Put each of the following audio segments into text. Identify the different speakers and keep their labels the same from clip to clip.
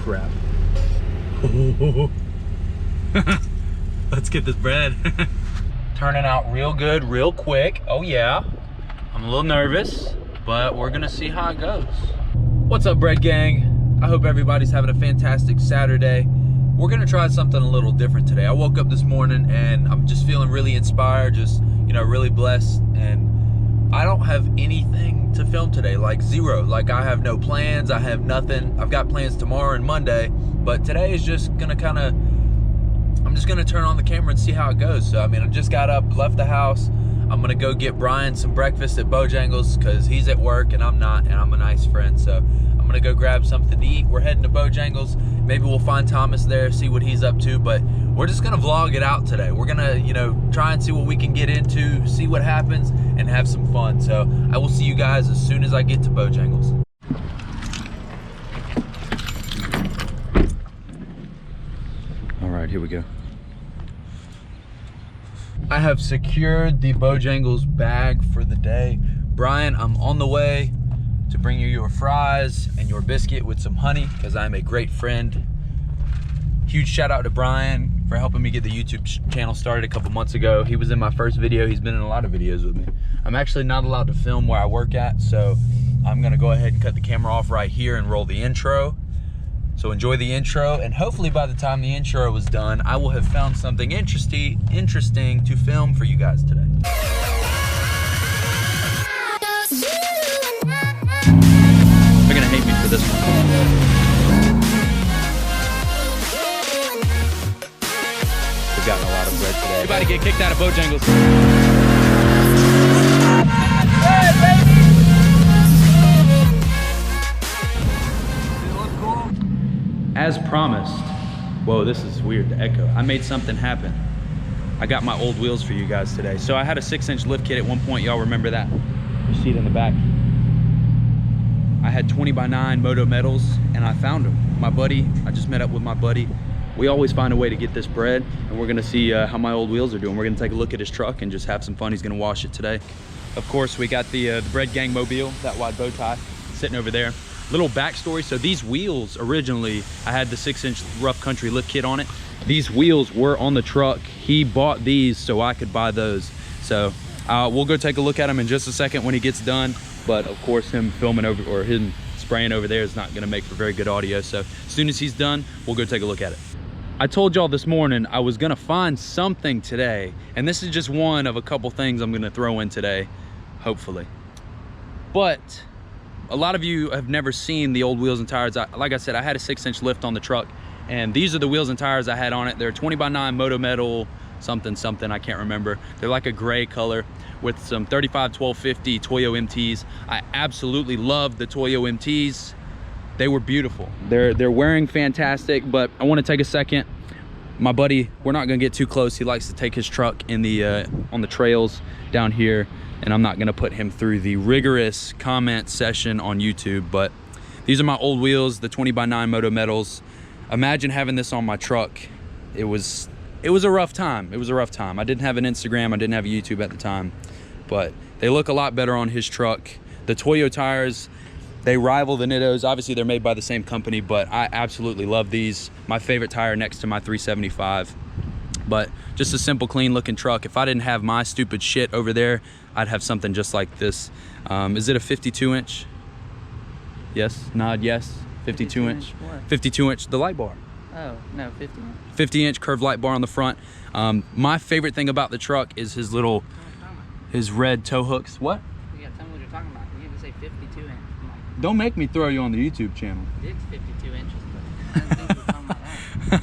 Speaker 1: crap. Let's get this bread. Turning out real good, real quick. Oh yeah. I'm a little nervous, but we're gonna see how it goes. What's up, bread gang? I hope everybody's having a fantastic Saturday. We're gonna try something a little different today. I woke up this morning and I'm just feeling really inspired, just, you know, really blessed. And I don't have anything to film today, like zero. Like I have no plans, I have nothing. I've got plans tomorrow and Monday, but today is just gonna I'm just gonna turn on the camera and see how it goes. So, I mean, I just got up, left the house. I'm gonna go get Brian some breakfast at Bojangles because he's at work and I'm not, and I'm a nice friend. So I'm gonna go grab something to eat. We're heading to Bojangles. Maybe we'll find Thomas there, see what he's up to, but we're just gonna vlog it out today. We're gonna, you know, try and see what we can get into, see what happens, and have some fun. So I will see you guys as soon as I get to Bojangles. All right, here we go. I have secured the Bojangles bag for the day. Brian, I'm on the way to bring you your fries and your biscuit with some honey because I'm a great friend. Huge shout out to Brian for helping me get the YouTube channel started a couple months ago. He was in my first video. He's been in a lot of videos with me. I'm actually not allowed to film where I work at, so I'm gonna go ahead and cut the camera off right here and roll the intro. So enjoy the intro, and hopefully by the time the intro is done, I will have found something interesting to film for you guys today. They're gonna hate me for this one. We've gotten a lot of bread today. Everybody get kicked out of Bojangles. Hey, baby! As promised, whoa, this is weird, the echo. I made something happen. I got my old wheels for you guys today. So I had a 6-inch lift kit at one point, y'all remember that? You see it in the back. I had 20x9 Moto metals and I found them. My buddy, I just met up with my buddy. We always find a way to get this bread, and we're gonna see how my old wheels are doing. We're gonna take a look at his truck and just have some fun. He's gonna wash it today. Of course, we got the Bread Gang mobile, that wide bow tie, sitting over there. Little backstory, so these wheels originally, I had the 6-inch rough country lift kit on it. These wheels were on the truck. He bought these so I could buy those. So we'll go take a look at them in just a second when he gets done. But of course, him filming over, or him spraying over there is not gonna make for very good audio. So as soon as he's done, we'll go take a look at it. I told y'all this morning I was gonna find something today, and this is just one of a couple things I'm gonna throw in today, hopefully. But a lot of you have never seen the old wheels and tires. Like I said, I had a 6-inch lift on the truck, and these are the wheels and tires I had on it. They're 20x9 Moto metal, something, I can't remember. They're like a gray color with some 35-1250 Toyo MTs. I absolutely love the Toyo MTs. They were beautiful. They're wearing fantastic, but I want to take a second. My buddy, we're not gonna get too close. He likes to take his truck in the on the trails down here, and I'm not gonna put him through the rigorous comment session on YouTube, but these are my old wheels, the 20x9 Moto metals. Imagine having this on my truck. It was a rough time. It was a rough time. I didn't have an Instagram, I didn't have a YouTube at the time, but they look a lot better on his truck. The Toyo tires, they rival the Nittos. Obviously they're made by the same company, but I absolutely love these. My favorite tire next to my 375. But just a simple, clean looking truck. If I didn't have my stupid shit over there, I'd have something just like this. Is it a 52-inch? Yes, nod yes. 52-inch. 52-inch, the light bar.
Speaker 2: Oh, no, 50.
Speaker 1: 50-inch curved light bar on the front. My favorite thing about the truck is his little, his red tow hooks. What?
Speaker 2: You gotta tell me what you're talking about. You have to say 52 inch.
Speaker 1: Don't make me throw you on the YouTube channel.
Speaker 2: It's 52 inches, but I didn't think you were talking about that.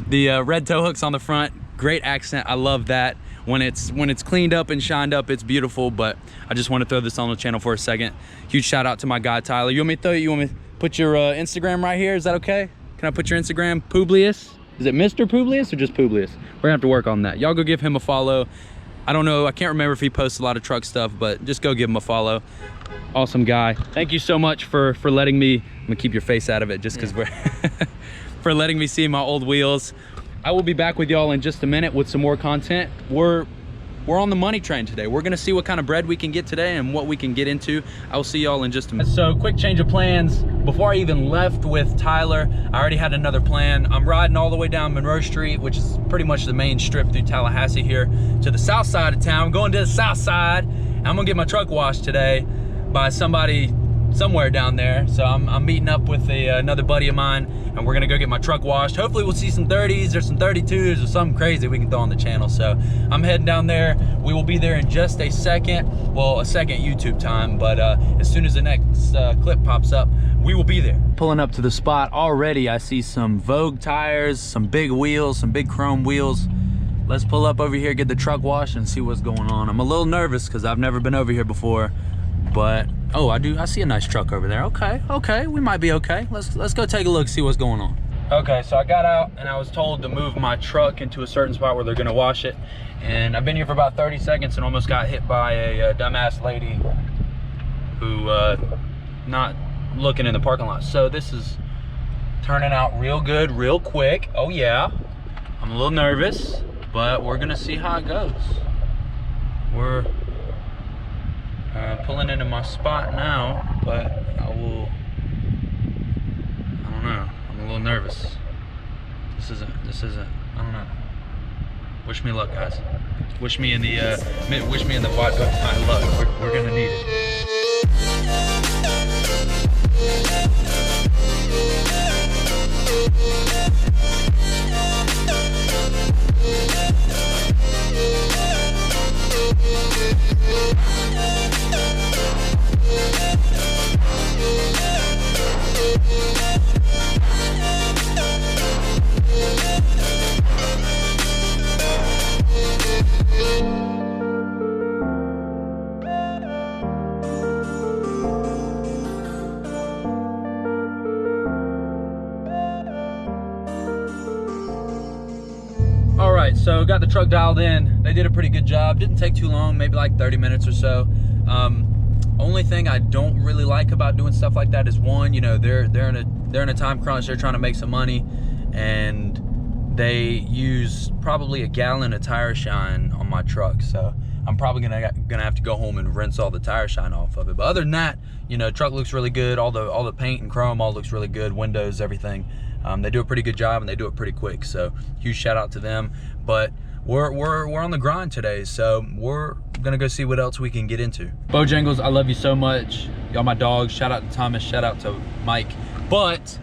Speaker 1: The red tow hooks on the front, great accent. I love that. When it's cleaned up and shined up, it's beautiful. But I just want to throw this on the channel for a second. Huge shout out to my guy Tyler. You want me to put your Instagram right here? Is that okay? Can I put your Instagram? Publius? Is it Mr. Publius or just Publius? We're gonna have to work on that. Y'all go give him a follow. I don't know, I can't remember if he posts a lot of truck stuff, but just go give him a follow. Awesome guy. Thank you so much for letting me, I'm gonna keep your face out of it just because we're, for letting me see my old wheels. I will be back with y'all in just a minute with some more content. we're on the money train today. We're gonna see what kind of bread we can get today and what we can get into. I will see y'all in just a minute. So quick change of plans. Before I even left with Tyler, I already had another plan. I'm riding all the way down Monroe Street, which is pretty much the main strip through Tallahassee here, to the south side of town. I'm going to the south side. I'm gonna get my truck washed today by somebody somewhere down there. So I'm meeting up with another buddy of mine, and we're gonna go get my truck washed. Hopefully we'll see some 30s or some 32s or something crazy we can throw on the channel. So I'm heading down there. We will be there in just a second. Well, a second YouTube time, but as soon as the next clip pops up, we will be there. Pulling up to the spot already, I see some Vogue tires, some big wheels, some big chrome wheels. Let's pull up over here, get the truck washed, and see what's going on. I'm a little nervous because I've never been over here before, but oh, I see a nice truck over there. Okay, we might be okay. Let's go take a look, see what's going on. Okay, so I got out and I was told to move my truck into a certain spot where they're gonna wash it. And I've been here for about 30 seconds and almost got hit by a dumbass lady who not looking in the parking lot. So this is turning out real good, real quick. Oh yeah, I'm a little nervous, but we're gonna see how it goes. We're pulling into my spot now, but I don't know, I'm a little nervous. This isn't, I don't know. Wish me luck, guys. Wish me in the wide time luck. We're gonna need it. All right, so got the truck dialed in. They did a pretty good job. Didn't take too long, maybe like 30 minutes or so. Only thing I don't really like about doing stuff like that is, one, you know, they're in a time crunch. They're trying to make some money, and they use probably a gallon of tire shine on my truck. So I'm probably gonna have to go home and rinse all the tire shine off of it. But other than that, you know, truck looks really good. All the paint and chrome all looks really good. Windows, everything. They do a pretty good job, and they do it pretty quick. So huge shout out to them. But we're on the grind today, so we're gonna go see what else we can get into. Bojangles, I love you so much. Y'all my dogs. Shout out to Thomas, shout out to Mike. But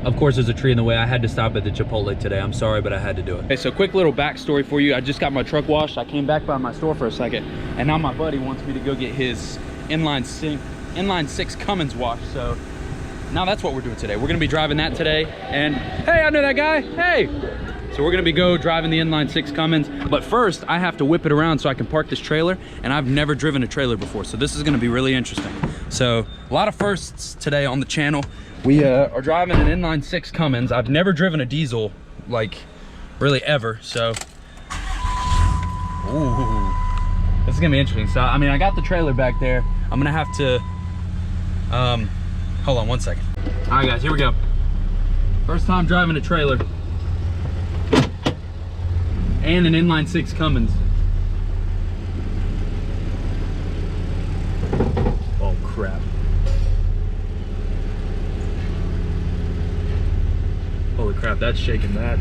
Speaker 1: of course there's a tree in the way. I had to stop at the Chipotle today. I'm sorry, but I had to do it. Okay, so quick little backstory for you. I just got my truck washed. I came back by my store for a second, and now my buddy wants me to go get his inline 6 Cummins wash. So now that's what we're doing today. We're gonna be driving that today. And hey, I know that guy, hey. So we're gonna be driving the inline 6 Cummins. But first, I have to whip it around so I can park this trailer. And I've never driven a trailer before, so this is gonna be really interesting. So a lot of firsts today on the channel. We are driving an inline 6 Cummins. I've never driven a diesel, like, really ever, so. Ooh, this is gonna be interesting. So, I mean, I got the trailer back there. I'm gonna have to, hold on one second. All right, guys, here we go. First time driving a trailer. And an inline 6 Cummins. Oh, crap. Holy crap, that's shaking bad.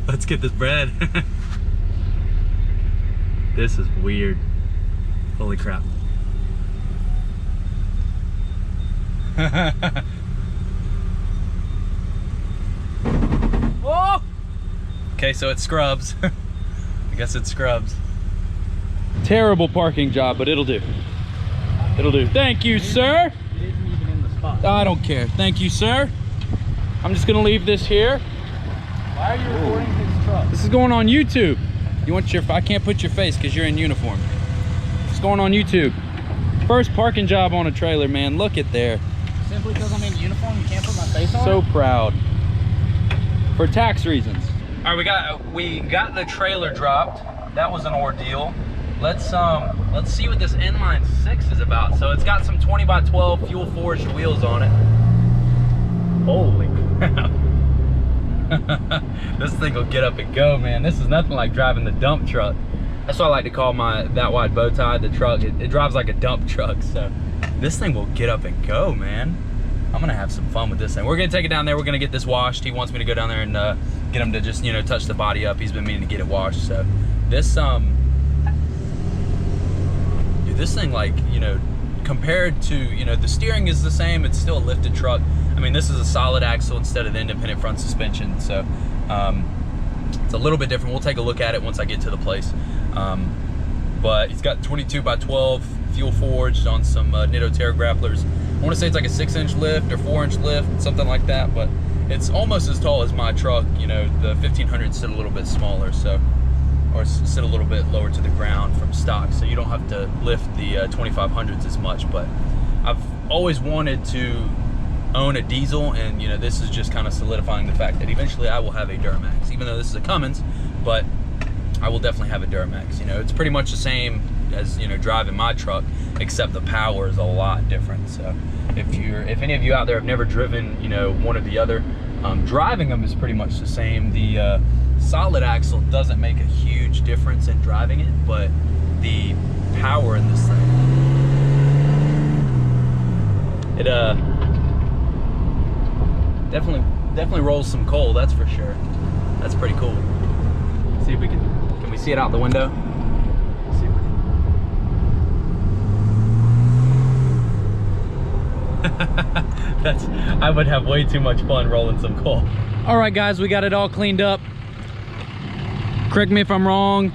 Speaker 1: Let's get this bread. This is weird. Holy crap. Oh! Okay, so it scrubs. I guess it scrubs. Terrible parking job, but it'll do. It'll do. Thank you, sir.
Speaker 2: It isn't even in the spot.
Speaker 1: I don't care. Thank you, sir. I'm just gonna leave this here.
Speaker 2: Why are you recording his truck?
Speaker 1: This is going on YouTube. You want your? I can't put your face because you're in uniform. It's going on YouTube. First parking job on a trailer, man. Look at there.
Speaker 2: Simply because I'm in uniform, you can't put my face on?
Speaker 1: So proud. For tax reasons. All right, we got the trailer dropped. That was an ordeal. Let's see what this inline 6 is about. So it's got some 20x12 fuel forged wheels on it. Holy crap. This thing will get up and go, man. This is nothing like driving the dump truck. That's what I like to call my that wide bow tie, the truck. It drives like a dump truck, so this thing will get up and go, man. I'm gonna have some fun with this thing. We're gonna take it down there. We're gonna get this washed. He wants me to go down there and get him to just, you know, touch the body up. He's been meaning to get it washed. So this, dude, this thing, like, you know, compared to, you know, the steering is the same. It's still a lifted truck. I mean, this is a solid axle instead of the independent front suspension. So it's a little bit different. We'll take a look at it once I get to the place. But he's got 22 by 12 fuel forged on some Nitto Terra grapplers. I want to say it's like a 6-inch lift or 4-inch lift, something like that, but it's almost as tall as my truck. You know, the 1500 sit a little bit smaller, so, or sit a little bit lower to the ground from stock, so you don't have to lift the 2500s as much. But I've always wanted to own a diesel, and you know, this is just kind of solidifying the fact that eventually I will have a Duramax, even though this is a Cummins, but I will definitely have a Duramax. You know, it's pretty much the same as, you know, driving my truck, except the power is a lot different. So if any of you out there have never driven, you know, one or the other, driving them is pretty much the same. The solid axle doesn't make a huge difference in driving it, but the power in this thing, it definitely rolls some coal, that's for sure. That's pretty cool. See if we can we see it out the window? See if we can. I would have way too much fun rolling some coal. All right, guys, we got it all cleaned up. Correct me if I'm wrong.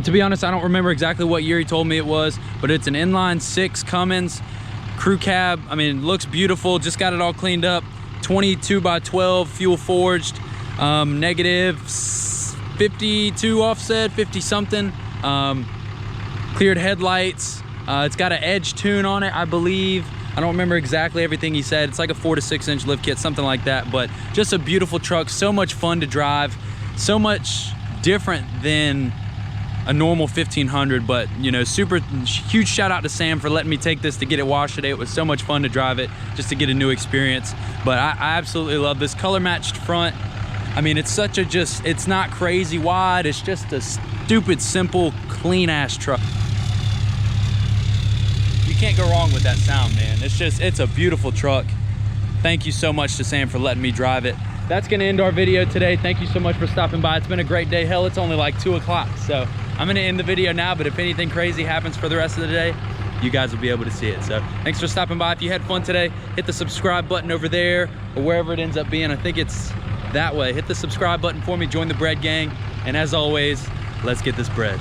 Speaker 1: To be honest, I don't remember exactly what year he told me it was, but it's an inline 6 Cummins crew cab. I mean, it looks beautiful. Just got it all cleaned up. 22 by 12 fuel forged, negative 52 offset, 50 something. Cleared headlights. It's got an edge tune on it, I believe. I don't remember exactly everything he said. It's like a 4 to 6 inch lift kit, something like that. But just a beautiful truck, so much fun to drive, so much different than a normal 1500. But you know, super huge shout out to Sam for letting me take this to get it washed today. It was so much fun to drive it, just to get a new experience. But I absolutely love this color matched front. I mean, it's such a it's not crazy wide. It's just a stupid, simple, clean ass truck. You can't go wrong with that sound, man. It's a beautiful truck. Thank you so much to Sam for letting me drive it. That's gonna end our video today. Thank you so much for stopping by. It's been a great day. Hell, it's only like 2 o'clock. So I'm gonna end the video now, but if anything crazy happens for the rest of the day, you guys will be able to see it. So thanks for stopping by. If you had fun today, hit the subscribe button over there or wherever it ends up being. I think it's that way. Hit the subscribe button for me, join the bread gang. And as always, let's get this bread.